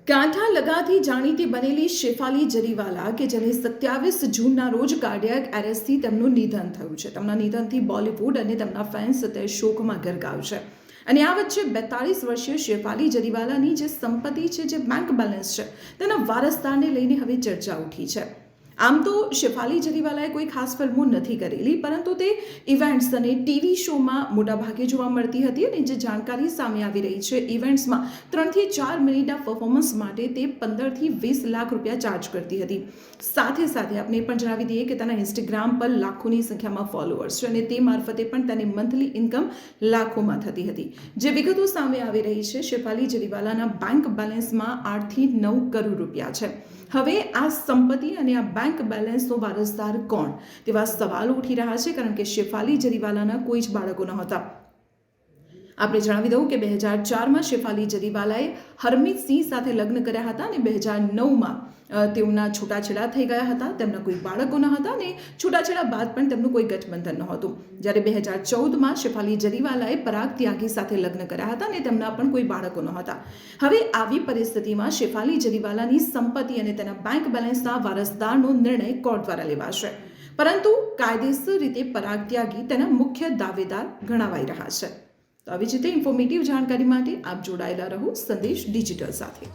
કાંઠા લગાથી જાણીતી બનેલી શેફાલી જરીવાલા કે જેને 27 જૂનના રોજ કાર્ડિયાક એરેસ્ટથી તેમનું નિધન થયું છે. તેમના નિધનથી બોલિવૂડ અને તેમના ફેન્સ અત્યારે શોકમાં ગરકાવ છે. અને આ વચ્ચે 42 વર્ષીય શેફાલી જરીવાલાની જે સંપત્તિ છે, જે બેંક બેલેન્સ છે, તેના વારસદારને લઈને હવે ચર્ચા ઉઠી છે. આમ તો શેફાલી જરીવાલાએ કોઈ ખાસ ફિલ્મો નથી કરેલી, પરંતુ તે ઇવેન્ટ્સ અને ટીવી શોમાં મોટાભાગે જોવા મળતી હતી. અને જે જાણકારી સામે આવી રહી છે, ઇવેન્ટ્સમાં 3 થી 4 મિનિટના પરફોર્મન્સ માટે તે 15 થી 20 લાખ રૂપિયા ચાર્જ કરતી હતી. સાથે સાથે આપણે પણ જણાવી દઈએ કે તેના ઇન્સ્ટાગ્રામ પર લાખોની સંખ્યામાં ફોલોઅર્સ છે અને તે મારફતે પણ તેની મંથલી ઇન્કમ લાખોમાં થતી હતી. જે વિગતો સામે આવી રહી છે, શેફાલી જરીવાલાના બેંક બેલેન્સમાં 8 થી 9 કરોડ રૂપિયા છે. હવે આ સંપત્તિ અને આ બેંક બેલેન્સનો વારસદાર કોણ, તેવા સવાલો ઉઠી રહ્યા છે, કારણ કે શેફાલી જરીવાલાના કોઈ જ બાળકો નહોતા. આપણે જણાવી દઉં કે 2004માં શેફાલી જરીવાલાએ હરમીત સિંહ સાથે લગ્ન કર્યા હતા અને 2009માં તેઓના છૂટાછેડા થઈ ગયા હતા. તેમના કોઈ બાળકો ન હતા અને છૂટાછેડા બાદ પણ તેમનું કોઈ ગઠબંધન નહોતું. જ્યારે 2014માં શેફાલી જરીવાલાએ પરાગ ત્યાગી સાથે લગ્ન કર્યા હતા અને તેમના પણ કોઈ બાળકો નહોતા. હવે આવી પરિસ્થિતિમાં શેફાલી જરીવાલાની સંપત્તિ અને તેના બેંક બેલેન્સના વારસદારનો નિર્ણય કોર્ટ દ્વારા લેવાશે, પરંતુ કાયદેસર રીતે પરાગ ત્યાગી તેના મુખ્ય દાવેદાર ગણાવાઈ રહ્યા છે. તો આવી જ રીતે ઇન્ફોર્મેટિવ જાણકારી માટે આપ જોડાયેલા રહો સંદેશ ડિજિટલ સાથે.